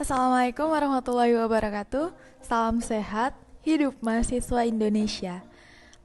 Assalamualaikum warahmatullahi wabarakatuh. Salam sehat, hidup mahasiswa Indonesia.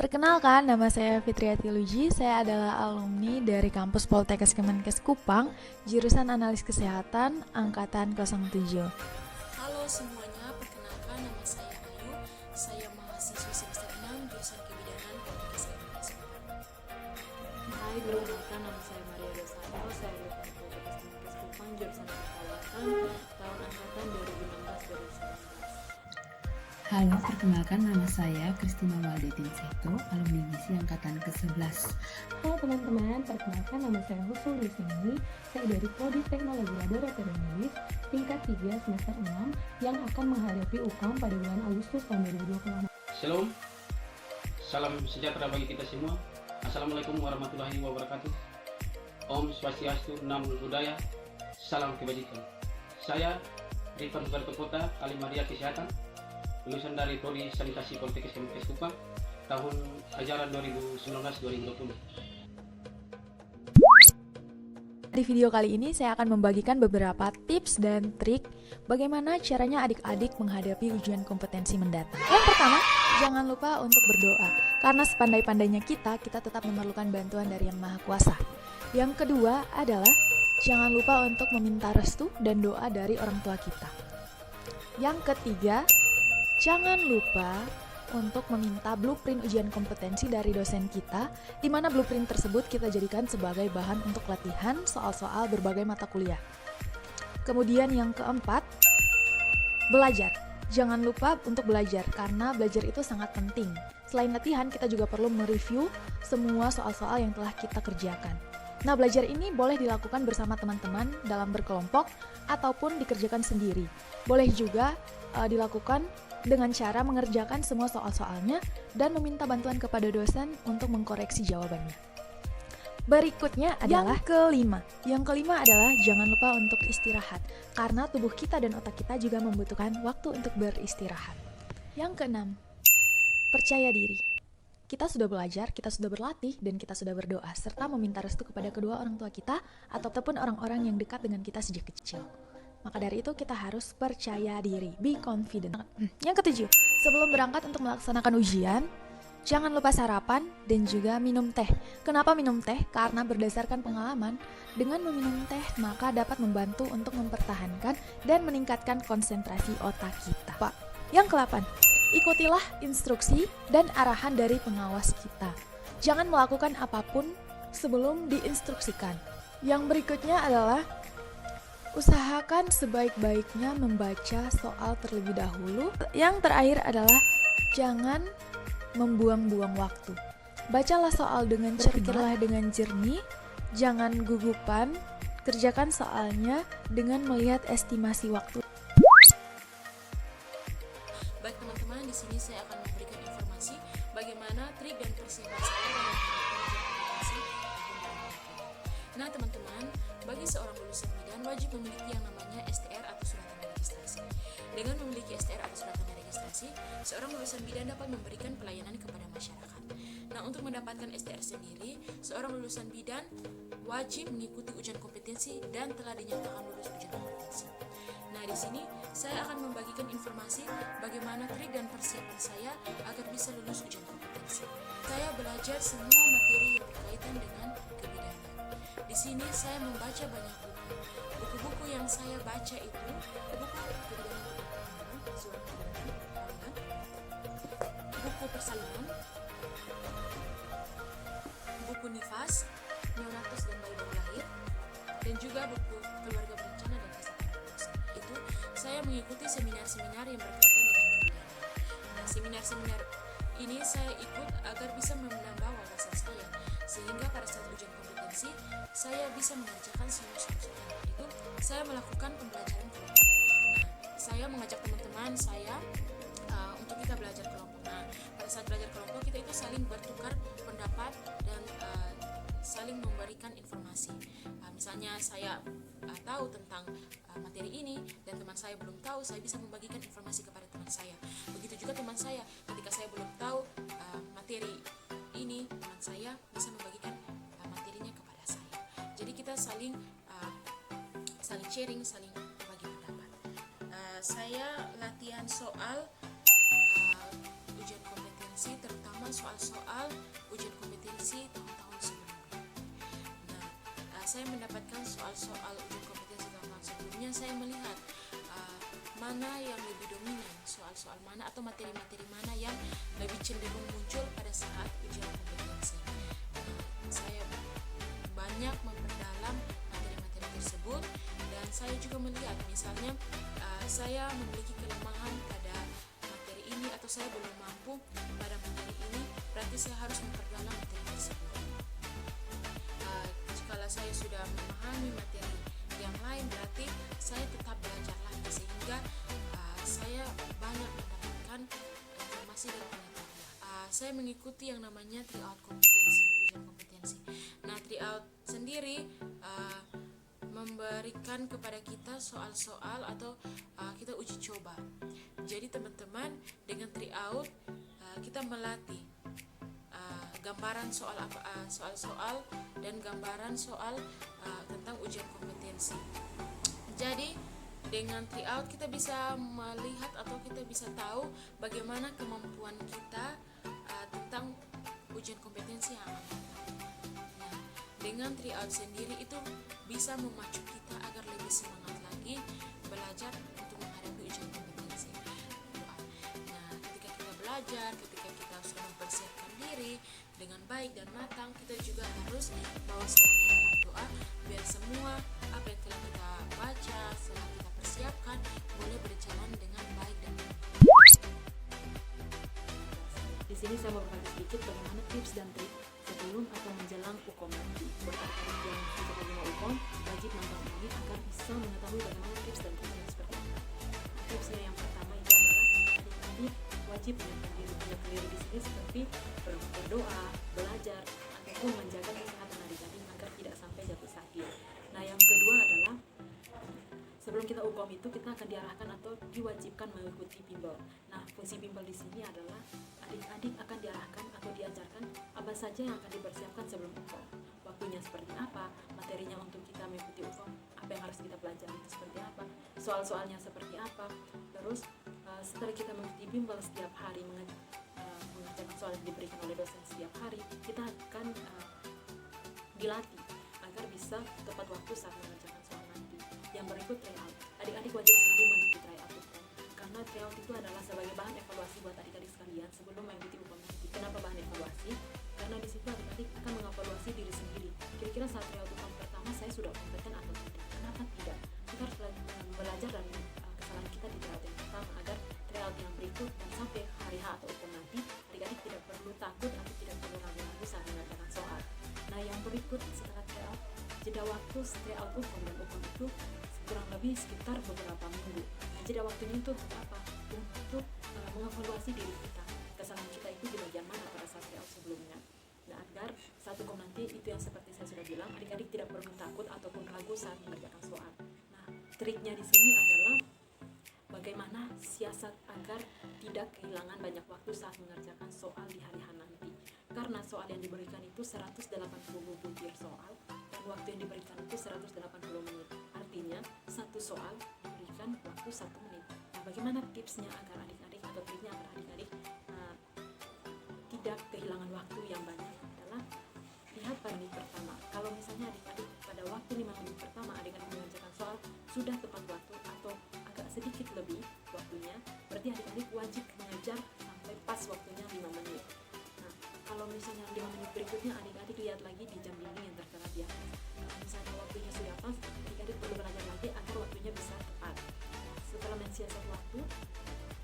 Perkenalkan, nama saya Fitriati Luji. Saya adalah alumni dari kampus Poltekkes Kemenkes Kupang, jurusan Analis Kesehatan, angkatan 07. Halo semuanya, perkenalkan nama saya Ayu. Saya mahasiswa semester 6 jurusan Kebidanan Poltekkes Kemenkes Kupang. Hai, perkenalkan nama saya Maria Dosanto. Saya lulusan Poltekkes Kemenkes Kupang jurusan Perawatan tahun angkatan 2016-2019. Halo, perkenalkan nama saya Kristina Waldetin Seto, alumni GISI angkatan ke-11. Halo teman-teman, perkenalkan nama saya Husul Lisini. Saya dari Prodi Teknologi Laboratorium Medis tingkat 3 semester 6 yang akan menghadapi UKAM pada bulan Agustus tahun 2026. Shalom, salam sejahtera bagi kita semua. Assalamualaikum warahmatullahi wabarakatuh. Om Swastiastu, Namo Buddhaya, salam kebajikan. Saya Rifan Kota, ahli Maria Kesehatan, lulusan dari Prodi Sanitasi Poltekkes Kemenkes Kupang, tahun ajaran 2019-2020. Di video kali ini saya akan membagikan beberapa tips dan trik bagaimana caranya adik-adik menghadapi ujian kompetensi mendatang. Yang pertama, jangan lupa untuk berdoa, karena sepandai-pandainya kita tetap memerlukan bantuan dari Yang Maha Kuasa. Yang kedua adalah jangan lupa untuk meminta restu dan doa dari orang tua kita. Yang ketiga, jangan lupa untuk meminta blueprint ujian kompetensi dari dosen kita, di mana blueprint tersebut kita jadikan sebagai bahan untuk latihan soal-soal berbagai mata kuliah. Kemudian yang keempat, belajar. Jangan lupa untuk belajar, karena belajar itu sangat penting. Selain latihan, kita juga perlu mereview semua soal-soal yang telah kita kerjakan. Nah, belajar ini boleh dilakukan bersama teman-teman dalam berkelompok ataupun dikerjakan sendiri. Boleh juga dilakukan dengan cara mengerjakan semua soal-soalnya dan meminta bantuan kepada dosen untuk mengkoreksi jawabannya. Berikutnya adalah Yang kelima adalah jangan lupa untuk istirahat, karena tubuh kita dan otak kita juga membutuhkan waktu untuk beristirahat. Yang keenam, percaya diri. Kita sudah belajar, kita sudah berlatih, dan kita sudah berdoa, serta meminta restu kepada kedua orang tua kita ataupun orang-orang yang dekat dengan kita sejak kecil. Maka dari itu kita harus percaya diri, be confident. Yang ketujuh, sebelum berangkat untuk melaksanakan ujian, jangan lupa sarapan dan juga minum teh. Kenapa minum teh? Karena berdasarkan pengalaman, dengan meminum teh maka dapat membantu untuk mempertahankan dan meningkatkan konsentrasi otak kita. Yang ke-8, ikutilah instruksi dan arahan dari pengawas kita. Jangan melakukan apapun sebelum diinstruksikan. Yang berikutnya adalah usahakan sebaik-baiknya membaca soal terlebih dahulu. Yang terakhir adalah jangan membuang-buang waktu. Bacalah soal dengan berpikirlah dengan jernih, jangan gugupan, kerjakan soalnya dengan melihat estimasi waktu. Baik teman-teman, di sini saya akan memberikan informasi bagaimana trik dan persiapan saya dalam menghadapi ujian kompetensi tahun 2020. Nah teman-teman, bagi seorang lulusan bidan wajib memiliki yang namanya STR atau surat tanda registrasi. Dengan memiliki STR atau surat tanda registrasi, seorang lulusan bidan dapat memberikan pelayanan kepada masyarakat. Nah, untuk mendapatkan STR sendiri, seorang lulusan bidan wajib mengikuti ujian kompetensi dan telah dinyatakan lulus ujian kompetensi. Nah, di sini saya akan membagikan informasi bagaimana trik dan persiapan saya agar bisa lulus ujian kompetensi. Saya belajar semua materi yang berkaitan dengan kebidanan. Di sini saya membaca banyak buku. Buku-buku yang saya baca itu buku kebidanan buku persalinan, buku nifas, neonatus dan bayi baru lahir, dan juga buku keluarga berencana dan kesehatan. Itu saya mengikuti seminar-seminar yang berkaitan dengan kebidanan. Nah, seminar-seminar ini saya ikut agar bisa menambah wawasan saya, sehingga pada saat ujian kompetensi saya bisa mengerjakan semua soal-soal. Itu saya melakukan pembelajaran kelompok. Nah, saya mengajak teman-teman saya untuk kita belajar kelompok. Nah, pada saat belajar kelompok kita itu saling bertukar pendapat dan saling memberikan informasi. Misalnya saya tahu tentang materi ini dan teman saya belum tahu, saya bisa membagikan informasi kepada teman saya. Begitu juga teman saya, ketika saya belum tahu materi ini, teman saya bisa membagikan materinya kepada saya. Jadi kita saling sharing, saling berbagi pendapat. saya latihan soal ujian kompetensi, terutama soal-soal ujian kompetensi tahun-tahun sebelumnya. Nah, saya mendapatkan soal-soal ujian kompetensi tahun-tahun sebelumnya. Saya melihat mana yang lebih dominan, soal-soal mana atau materi-materi mana yang lebih cenderung muncul pada saat ujian kompetensi. Saya banyak memperdalam materi-materi tersebut, dan saya juga melihat misalnya saya memiliki kelemahan pada materi ini atau saya belum mampu pada materi ini, berarti saya harus memperdalam materi tersebut. Jika saya sudah memahami materi yang lain, berarti saya tetap belajar lagi sehingga saya banyak mendapatkan informasi dan pengetahuan. Saya mengikuti yang namanya tryout kompetensi, ujian kompetensi. Nah, tryout sendiri memberikan kepada kita soal-soal atau kita uji coba. Jadi teman-teman, dengan tryout kita melatih gambaran soal-soal dan gambaran soal tentang ujian kompetensi. Jadi dengan tryout kita bisa melihat atau kita bisa tahu bagaimana kemampuan kita tentang ujian kompetensi yang akan datang. Nah, dengan tryout sendiri itu bisa memacu kita agar lebih semangat lagi belajar untuk menghadapi ujian kompetensi. Nah, ketika kita belajar, ketika kita sudah mempersiapkan diri dengan baik dan matang, kita juga harus bawa semuanya dalam doa biar semua apa yang telah kita baca, setelah kita persiapkan boleh berjalan dengan baik dan benar. Di sini saya mau berbagi sedikit bagaimana tips dan trik sebelum atau menjelang UKOM nanti. Buat adik-adik yang sudah menerima UKOM, wajib nonton ini agar bisa mengetahui bagaimana tips dan triknya seperti apa. Tipsnya yang pertama itu adalah adik-adik wajib menyiapkan diri. Menyiapkan diri di sini seperti berdoa, belajar, ataupun menjaga kesehatan adik-adik agar tidak sampai jatuh sakit. Nah, yang kedua adalah sebelum kita UKOM itu kita akan diarahkan atau diwajibkan mengikuti bimbel. Nah, fungsi bimbel di sini adalah adik-adik akan diarahkan atau diajarkan apa saja yang akan dipersiapkan sebelum UKOM. Waktunya seperti apa, materinya untuk kita mengikuti UKOM, apa yang harus kita pelajari itu seperti apa, soal-soalnya seperti apa. Terus setelah kita mengikuti bimbel setiap hari mengerjakan soal yang diberikan oleh dosen setiap hari, kita akan dilatih agar bisa tepat waktu saat mengerjakan soal nanti. Yang berikut tryout. Adik-adik wajib sekali mengikuti tryout UKOM, karena tryout itu adalah sebagai bahan evaluasi buat adik-adik sekalian sebelum mengikuti UKOM nanti. Kenapa bahan evaluasi? Karena di situ adik-adik akan mengevaluasi diri sendiri. Kira-kira saat tryout UKOM pertama saya sudah kompeten atau tidak? Kenapa tidak? Kita harus belajar dari kesalahan kita di tryout yang pertama agar tryout yang berikut dan sampai hari H atau UKOM nanti adik-adik tidak perlu takut atau tidak perlu ragu-ragu saat mengerjakan soal. Nah, yang berikut setelah tryout, jeda waktu tryout UKOM dan UKOM itu kurang lebih sekitar beberapa minggu. Nah, jeda waktunya itu untuk apa? Untuk mengevaluasi diri kita. Kesalahan kita itu di bagian mana pada saat tryout sebelumnya. Nah, agar saat UKOM nanti itu yang seperti saya sudah bilang, adik-adik tidak perlu takut ataupun ragu saat mengerjakan soal. Nah, triknya di sini adalah bagaimana siasat agar tidak kehilangan banyak waktu saat mengerjakan soal di hari H nanti. Karena soal yang diberikan itu 180 butir soal dan waktu yang diberikan itu 180 menit. Artinya satu soal diberikan waktu 1 menit. Nah, bagaimana tipsnya agar adik-adik atau triknya agar adik-adik tidak kehilangan waktu yang banyak adalah lihat pada menit pertama. Kalau misalnya adik-adik pada waktu 5 menit pertama adik-adik mengerjakan soal sudah tepat waktu atau agak sedikit lebih waktunya, berarti adik-adik wajib mengejar sampai pas waktunya 5 menit. Nah, kalau misalnya 5 menit berikutnya adik-adik lihat lagi di jam dinding yang tertera di atas. Kalau misalnya waktunya sudah pas, adik-adik perlu belajar lagi agar waktunya bisa tepat. Setelah mensiasat waktu,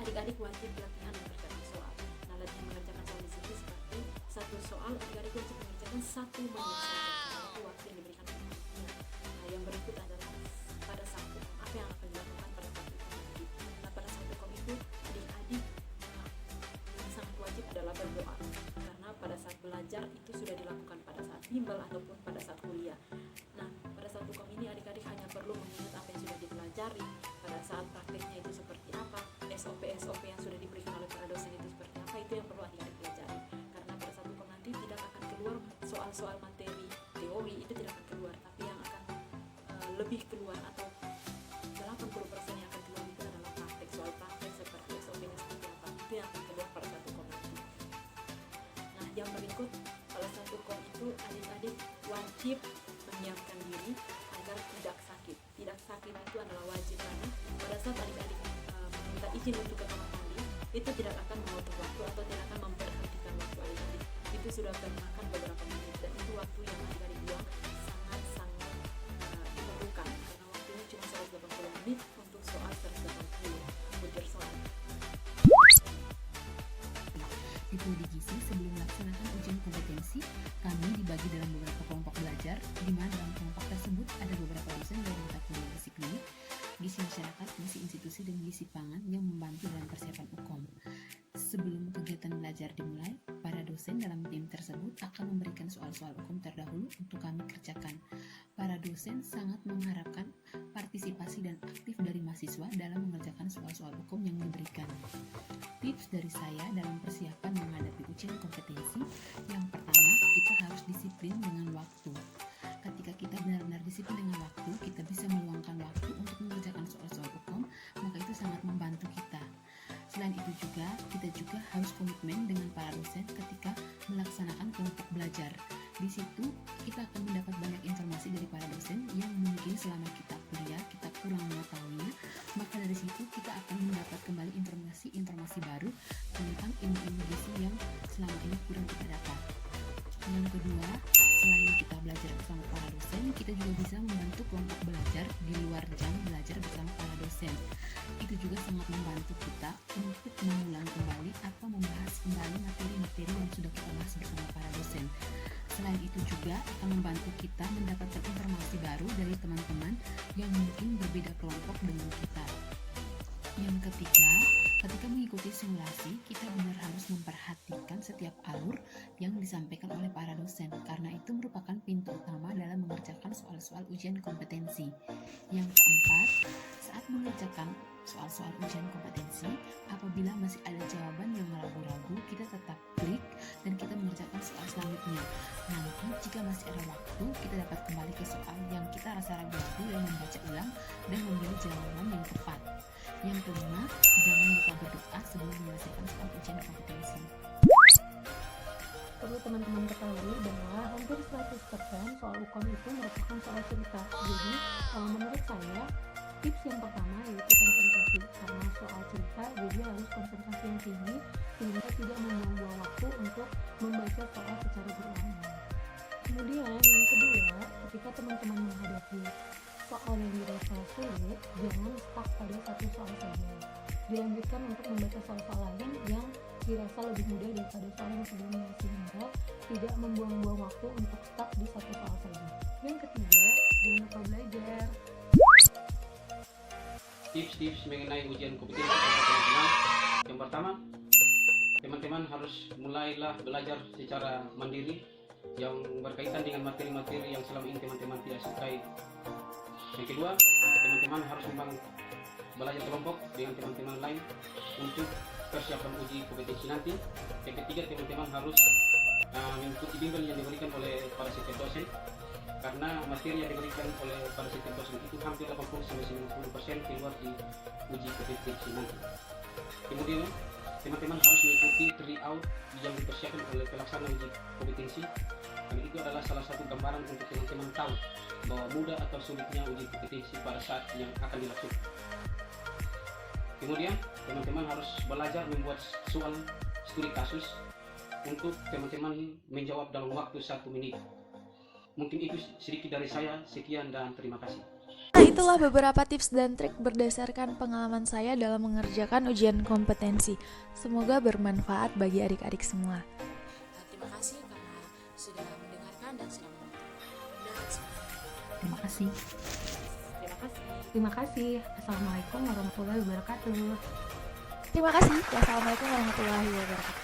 adik-adik wajib latihan mengerjakan soal. Nah, latihan mengerjakan soal di sini seperti satu soal adik-adik wajib mengerjakan 1 menit saja itu waktu yang diberikan untuknya. Nah, yang berikut adalah pada saat UKOM, apa yang akan dilakukan pada saat UKOM nanti. Nah, pada saat UKOM itu adik-adik yang sangat wajib adalah berdoa, karena pada saat belajar itu sudah dilakukan pada saat bimbel ataupun pada saat kuliah. Nah, pada saat UKOM ini adik-adik hanya perlu mengingat apa yang sudah dipelajari. Pada saat prakteknya itu seperti apa, SOP yang sudah diberikan oleh para dosen itu seperti apa, itu yang perlu adik-adik pelajari. Karena pada saat UKOM nanti tidak akan keluar soal-soal materi teori, itu tidak akan keluar, tapi yang akan lebih keluar atau 80% yang akan keluar itu adalah praktek. yang berikut pada saat UKOM itu adik-adik wajib menyiapkan diri agar tidak sakit. Tidak sakit itu adalah wajib, karena pada saat adik-adik meminta izin untuk ke kamar mandi itu tidak akan memotong waktu atau tidak akan memberhentikan waktu adik-adik. Itu sudah termakan beberapa menit dan itu waktu yang adik-adik buang sangat-sangat diperlukan, karena waktunya cuma 180 menit untuk soal 180 ujian soal. Di Prodi Gizi, sebelum melaksanakan ujian kompetensi, kami dibagi dalam beberapa kelompok belajar, di mana dalam kelompok tersebut ada beberapa dosen dari mata kuliah gizi klinik, gizi masyarakat, gizi institusi, dan gizi pangan yang membantu dalam persiapan UKOM. Sebelum kegiatan belajar dimulai, para dosen dalam tim tersebut akan memberikan soal-soal UKOM terdahulu untuk kami kerjakan. Para dosen sangat mengharapkan partisipasi dan aktif dari mahasiswa dalam mengerjakan soal-soal UKOM yang diberikan. Tips dari saya dalam persiapan menghadapi ujian kompetensi, yang pertama, kita harus disiplin dengan waktu. Ketika kita benar-benar disiplin dengan waktu, kita bisa meluangkan waktu untuk mengerjakan soal-soal UKOM, maka itu sangat membantu kita. Selain itu juga, kita juga harus komitmen dengan para dosen ketika melaksanakan kelompok belajar. Di situ, kita akan mendapat banyak informasi dari para dosen yang mungkin selama kita kuliah, kita kurang mengetahuinya, maka dari situ kita akan mendapat kembali informasi baru tentang ilmu-ilmu gizi yang selama ini kurang kita dapat. Yang kedua, selain kita belajar bersama para dosen, kita juga bisa membantu kelompok belajar di luar jam belajar bersama para dosen. Itu juga sangat membantu kita untuk mengulang kembali atau membahas kembali materi-materi yang sudah kita bahas bersama para dosen. Selain itu juga akan membantu kita mendapatkan informasi baru dari teman-teman yang mungkin berbeda kelompok dengan kita. Yang ketiga, ketika mengikuti simulasi, kita benar harus memperhatikan setiap alur yang disampaikan oleh para dosen, karena itu merupakan pintu utama dalam mengerjakan soal-soal ujian kompetensi. Yang keempat, saat mengerjakan soal-soal ujian kompetensi, apabila masih ada jawaban yang ragu-ragu, kita tetap klik dan kita mengerjakan soal selanjutnya. Nanti jika masih ada waktu, kita dapat kembali ke soal yang kita rasa ragu-ragu dan membaca ulang dan memilih jawaban yang tepat. Yang kelima, jangan lupa berdoa sebelum menyelesaikan soal ujian kompetensi. Perlu teman-teman ketahui bahwa hampir 100% soal UKOM itu merupakan soal cerita. Jadi, menurut saya, tips yang pertama yaitu konsentrasi. Karena soal cerita, jadi harus konsentrasi yang tinggi sehingga tidak membuang-buang waktu untuk membaca soal secara berulang-ulang. Kemudian yang kedua, ketika teman-teman menghadapi soal yang dirasa sulit, jangan stuck pada satu soal saja. Dilanjutkan untuk membaca soal-soal lain yang dirasa lebih mudah daripada soal yang sebelumnya, sehingga tidak membuang-buang waktu untuk stuck di satu soal saja. Yang ketiga, jangan lupa belajar. Tips-tips mengenai ujian kompetensi teman-teman. Yang pertama, teman-teman harus mulailah belajar secara mandiri yang berkaitan dengan materi-materi yang selama ini teman-teman tidak sukai. Yang kedua, teman-teman harus memang belajar kelompok dengan teman-teman lain untuk persiapan uji kompetensi nanti. Yang ketiga, teman-teman harus mengikuti bimbel yang diberikan oleh para setiap dosen, karena materi yang diberikan oleh para setiap dosen itu hampir 80-90% keluar di uji kompetensi nanti. Kemudian, teman-teman harus mengikuti tryout yang dipersiapkan oleh pelaksana uji kompetensi, karena itu adalah salah satu gambaran untuk teman-teman tahu bahwa mudah atau sulitnya uji kompetensi pada saat yang akan dilakukan. Kemudian, teman-teman harus belajar membuat soal studi kasus untuk teman-teman menjawab dalam waktu 1 menit. Mungkin itu sedikit dari saya. Sekian dan terima kasih. Nah, itulah beberapa tips dan trik berdasarkan pengalaman saya dalam mengerjakan ujian kompetensi. Semoga bermanfaat bagi adik-adik semua. Terima kasih karena sudah mendengarkan dan sudah menonton. Dan semoga Terima kasih. Terima kasih. Assalamualaikum warahmatullahi wabarakatuh. Terima kasih. Wassalamualaikum warahmatullahi wabarakatuh.